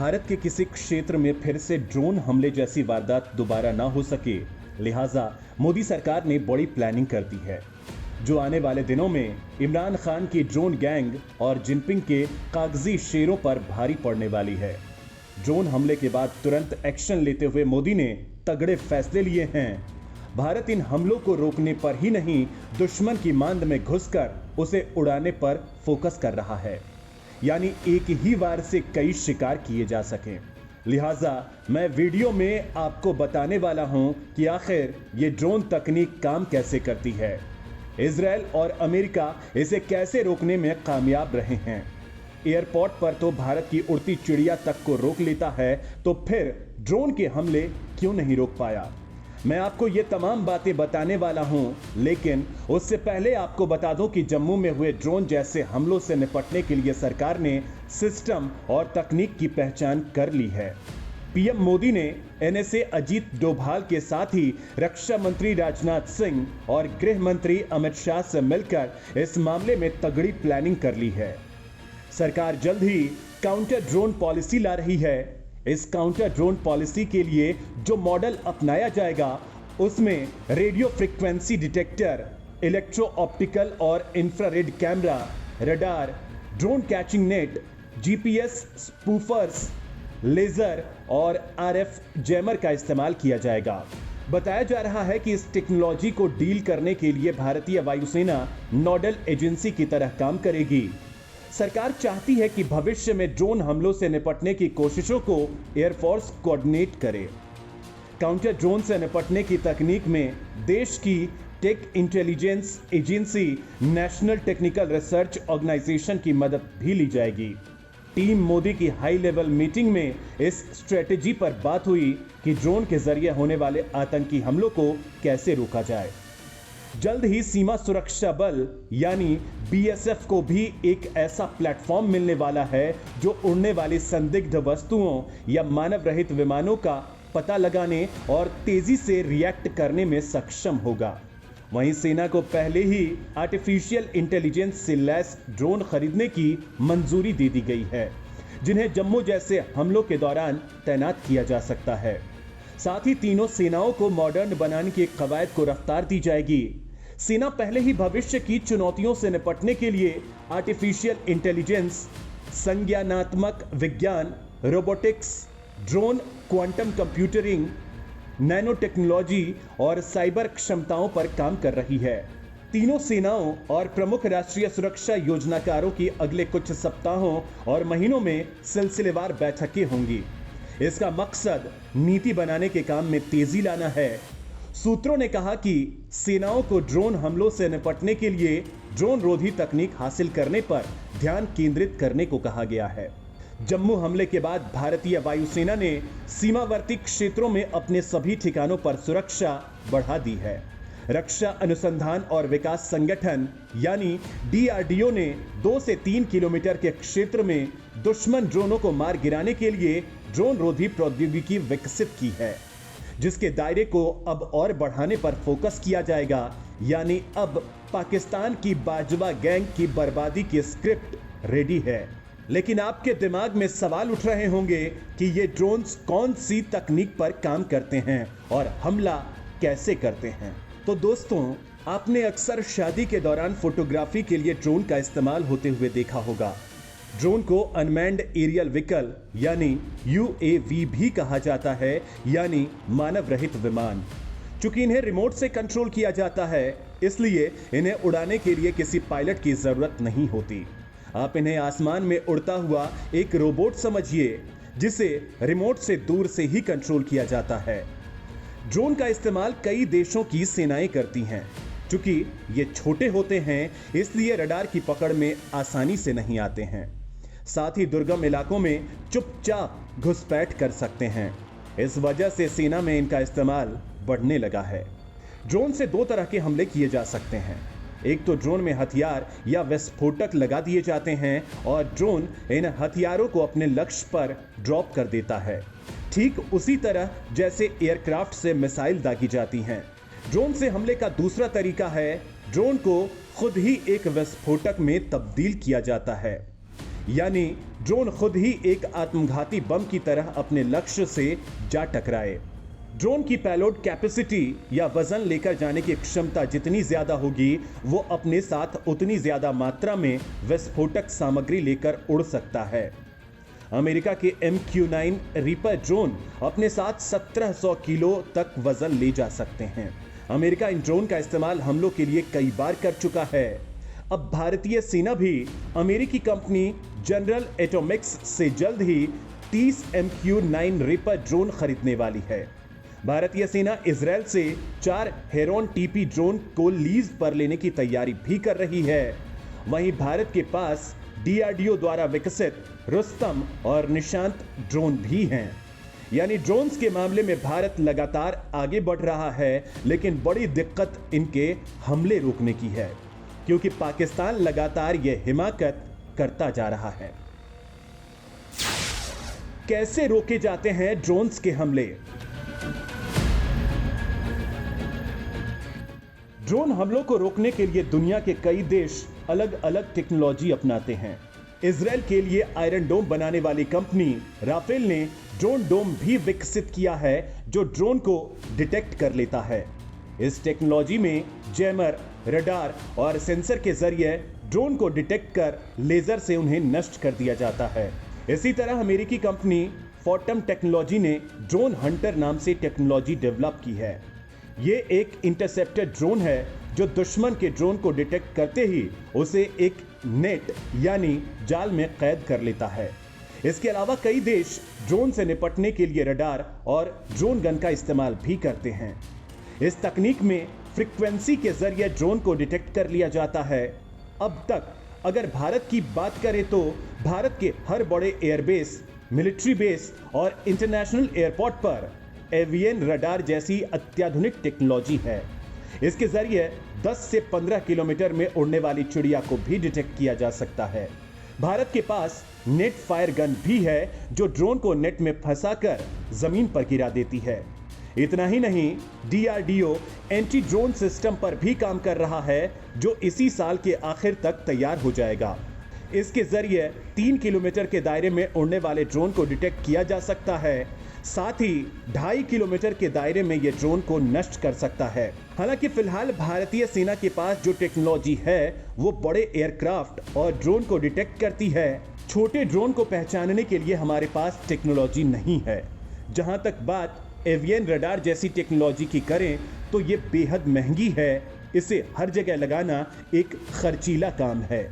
भारत के किसी क्षेत्र में फिर से ड्रोन हमले जैसी वारदात दोबारा ना हो सके, लिहाजा मोदी सरकार ने बड़ी प्लानिंग कर दी है। जो आने वाले दिनों में इमरान खान की ड्रोन गैंग और जिनपिंग के कागजी शेरों पर भारी पड़ने वाली है। ड्रोन हमले के बाद तुरंत एक्शन लेते हुए मोदी ने तगड़े फैसले लिए हैं। भारत इन हमलों को रोकने पर ही नहीं, दुश्मन की मांद में घुसकर उसे उड़ाने पर फोकस कर रहा है, यानी एक ही वार से कई शिकार किए जा सकें। लिहाजा मैं वीडियो में आपको बताने वाला हूं कि आखिर ये ड्रोन तकनीक काम कैसे करती है, इजराइल और अमेरिका इसे कैसे रोकने में कामयाब रहे हैं। एयरपोर्ट पर तो भारत की उड़ती चिड़िया तक को रोक लेता है, तो फिर ड्रोन के हमले क्यों नहीं रोक पाया। मैं आपको ये तमाम बातें बताने वाला हूं, लेकिन उससे पहले आपको बता दूं कि जम्मू में हुए ड्रोन जैसे हमलों से निपटने के लिए सरकार ने सिस्टम और तकनीक की पहचान कर ली है। पीएम मोदी ने एनएसए अजीत डोभाल के साथ ही रक्षा मंत्री राजनाथ सिंह और गृह मंत्री अमित शाह से मिलकर इस मामले में तगड़ी प्लानिंग कर ली है। सरकार जल्द ही काउंटर ड्रोन पॉलिसी ला रही है। इस काउंटर ड्रोन पॉलिसी के लिए जो मॉडल अपनाया जाएगा, उसमें radio frequency detector, electro optical और infrared camera, radar, drone catching net, GPS spoofers, laser और आरएफ जैमर का इस्तेमाल किया जाएगा। बताया जा रहा है कि इस टेक्नोलॉजी को डील करने के लिए भारतीय वायुसेना नोडल एजेंसी की तरह काम करेगी। सरकार चाहती है कि भविष्य में ड्रोन हमलों से निपटने की कोशिशों को एयरफोर्स कोऑर्डिनेट करे। काउंटर ड्रोन से निपटने की तकनीक में देश की tech intelligence agency national technical research organisation की मदद भी ली जाएगी। टीम मोदी की हाई लेवल मीटिंग में इस स्ट्रेटेजी पर बात हुई कि ड्रोन के जरिए होने वाले आतंकी हमलों को कैसे रोका जाए। जल्द ही सीमा सुरक्षा बल यानी बीएसएफ को भी एक ऐसा प्लेटफॉर्म मिलने वाला है जो उड़ने वाली संदिग्ध वस्तुओं या मानव रहित विमानों का पता लगाने और तेजी से रिएक्ट करने में सक्षम होगा। वहीं सेना को पहले ही आर्टिफिशियल इंटेलिजेंस से लैस ड्रोन खरीदने की मंजूरी दे दी गई है, जिन्हें जम्मू जैसे हमलों के दौरान तैनात किया जा सकता है। साथ ही तीनों सेनाओं को मॉडर्न बनाने की कवायद को रफ्तार दी जाएगी। सेना पहले ही भविष्य की चुनौतियों से निपटने के लिए आर्टिफिशियल इंटेलिजेंस, संज्ञानात्मक विज्ञान, robotics, drone, quantum computing, nano technology और साइबर क्षमताओं पर काम कर रही है। तीनों सेनाओं और प्रमुख राष्ट्रीय सुरक्षा योजनाकारों की अगले कुछ सप्ताहों और महीनों में सिलसिलेवार बैठकें होंगी। इसका मकसद नीति बनाने के काम में तेजी लाना है। सूत्रों ने कहा कि सेनाओं को ड्रोन हमलों से निपटने के लिए ड्रोन रोधी तकनीक हासिल करने पर ध्यान केंद्रित करने को कहा गया है। जम्मू हमले के बाद भारतीय वायुसेना ने सीमावर्ती क्षेत्रों में अपने सभी ठिकानों पर सुरक्षा बढ़ा दी है। रक्षा अनुसंधान और विकास संगठन यानी डीआरडीओ ने 2 से 3 किलोमीटर के क्षेत्र में दुश्मन ड्रोनों को मार गिराने के लिए ड्रोन रोधी प्रौद्योगिकी विकसित की है, जिसके दायरे को अब और बढ़ाने पर फोकस किया जाएगा। यानी अब पाकिस्तान की बाजवा गैंग की बर्बादी की स्क्रिप्ट रेडी है। लेकिन आपके दिमाग में सवाल उठ रहे होंगे कि ये ड्रोन्स कौन सी तकनीक पर काम करते हैं और हमला कैसे करते हैं। तो दोस्तों, आपने अक्सर शादी के दौरान फोटोग्राफी के लिए ड्रोन का इस्तेमाल होते हुए देखा होगा। ड्रोन को अनमैन्ड एरियल व्हीकल यानी यूएवी भी कहा जाता है, यानी मानव रहित विमान। चूंकि इन्हें रिमोट से कंट्रोल किया जाता है, इसलिए इन्हें उड़ाने के लिए किसी पायलट की जरूरत नहीं होती। आप इन्हें आसमान में उड़ता हुआ एक रोबोट समझिए, जिसे रिमोट से दूर से ही कंट्रोल किया जाता है। ड्रोन का इस्तेमाल कई देशों की सेनाएं करती हैं। चूंकि ये छोटे होते हैं, इसलिए रडार की पकड़ में आसानी से नहीं आते हैं। साथ ही दुर्गम इलाकों में चुपचाप घुसपैठ कर सकते हैं। इस वजह से सेना में इनका इस्तेमाल बढ़ने लगा है। ड्रोन से 2 तरह के हमले किए जा सकते हैं। एक तो ड्रोन में हथियार या विस्फोटक लगा दिए जाते हैं और ड्रोन इन हथियारों को अपने लक्ष्य पर ड्रॉप कर देता है, ठीक उसी तरह जैसे एयरक्राफ्ट से मिसाइल दागी जाती हैं। ड्रोन से हमले का दूसरा तरीका है ड्रोन को खुद ही एक विस्फोटक में तब्दील किया जाता है। यानी ड्रोन खुद ही एक आत्मघाती बम की तरह अपने लक्ष्य से जा टकराए। ड्रोन की पेलोड कैपेसिटी या वजन लेकर जाने की क्षमता जितनी ज्यादा होगी, वो अपने साथ उतनी ज्यादा मात्रा में विस्फोटक सामग्री लेकर उड़ सकता है। अमेरिका के MQ-9 रीपर ड्रोन अपने साथ 1700 किलो तक वजन ले जा सकते हैं। अमेरिका इन ड्रोन का इस्तेमाल हमलों के लिए कई बार कर चुका है। अब भारतीय सेना भी अमेरिकी कंपनी जनरल एटॉमिक्स से जल्द ही 30 MQ-9 रीपर ड्रोन खरीदने वाली है। भारतीय सेना इजरायल से 4 हेरॉन TP ड्रोन को लीज पर लेने की तैयारी भी कर रही है। वहीं भारत के पास DRDO द्वारा विकसित रुस्तम और निशांत ड्रोन भी हैं। यानी ड्रोन्स के मामले में भारत लगातार आगे बढ़ रहा है, लेकिन बड़ी दिक्कत इनके हमले रोकने की है, क्योंकि पाकिस्तान लगातार यह हिमाकत करता जा रहा है। कैसे रोके जाते हैं ड्रोन्स के हमले? ड्रोन हमलों को रोकने के लिए दुनिया के कई देश अलग अलग टेक्नोलॉजी अपनाते हैं। इजरायल के लिए आयरन डोम बनाने वाली कंपनी राफेल ने ड्रोन डोम भी विकसित किया है, जो ड्रोन को डिटेक्ट कर लेता है। इस टेक्नोलॉजी में जैमर, रडार और सेंसर के जरिए ड्रोन को डिटेक्ट कर लेजर से उन्हें नष्ट कर दिया जाता है। इसी तरह अमेरिकी कंपनी फॉर्टम टेक्नोलॉजी ने ड्रोन हंटर नाम से टेक्नोलॉजी डेवलप की है। ये एक इंटरसेप्टर ड्रोन है जो दुश्मन के ड्रोन को डिटेक्ट करते ही उसे एक नेट यानी जाल में कैद कर लेता है। इसके अलावा कई देश ड्रोन से निपटने के लिए रडार और ड्रोन गन का इस्तेमाल भी करते हैं। इस तकनीक में फ्रीक्वेंसी के जरिए ड्रोन को डिटेक्ट कर लिया जाता है। अब तक अगर भारत की बात करें तो भारत के हर बड़े एयरबेस, मिलिट्री बेस और इंटरनेशनल एयरपोर्ट पर एवियन रडार जैसी अत्याधुनिक टेक्नोलॉजी है। इसके जरिए 10 से 15 किलोमीटर में उड़ने वाली चिड़िया को भी डिटेक्ट किया जा सकता है। भारत के पास नेट फायर गन भी है जो ड्रोन को नेट में फंसाकर जमीन पर गिरा देती है। इतना ही नहीं, DRDO एंटी ड्रोन सिस्टम पर भी काम कर रहा है, जो इसी साल के आखिर तक तैयार हो जाएगा। इसके जरिए 3 किलोमीटर के दायरे में उड़ने वाले ड्रोन को डिटेक्ट किया जा सकता है। साथ ही 2.5 किलोमीटर के दायरे में यह ड्रोन को नष्ट कर सकता है। हालांकि फिलहाल भारतीय सेना के पास जो टेक्नोलॉजी है वो बड़े एयरक्राफ्ट और ड्रोन को डिटेक्ट करती है। छोटे ड्रोन को पहचानने के लिए हमारे पास टेक्नोलॉजी नहीं है। जहां तक बात एवियन रडार जैसी टेक्नोलॉजी की करें तो ये बेहद महंगी है। इसे हर जगह लगाना एक खर्चीला काम है।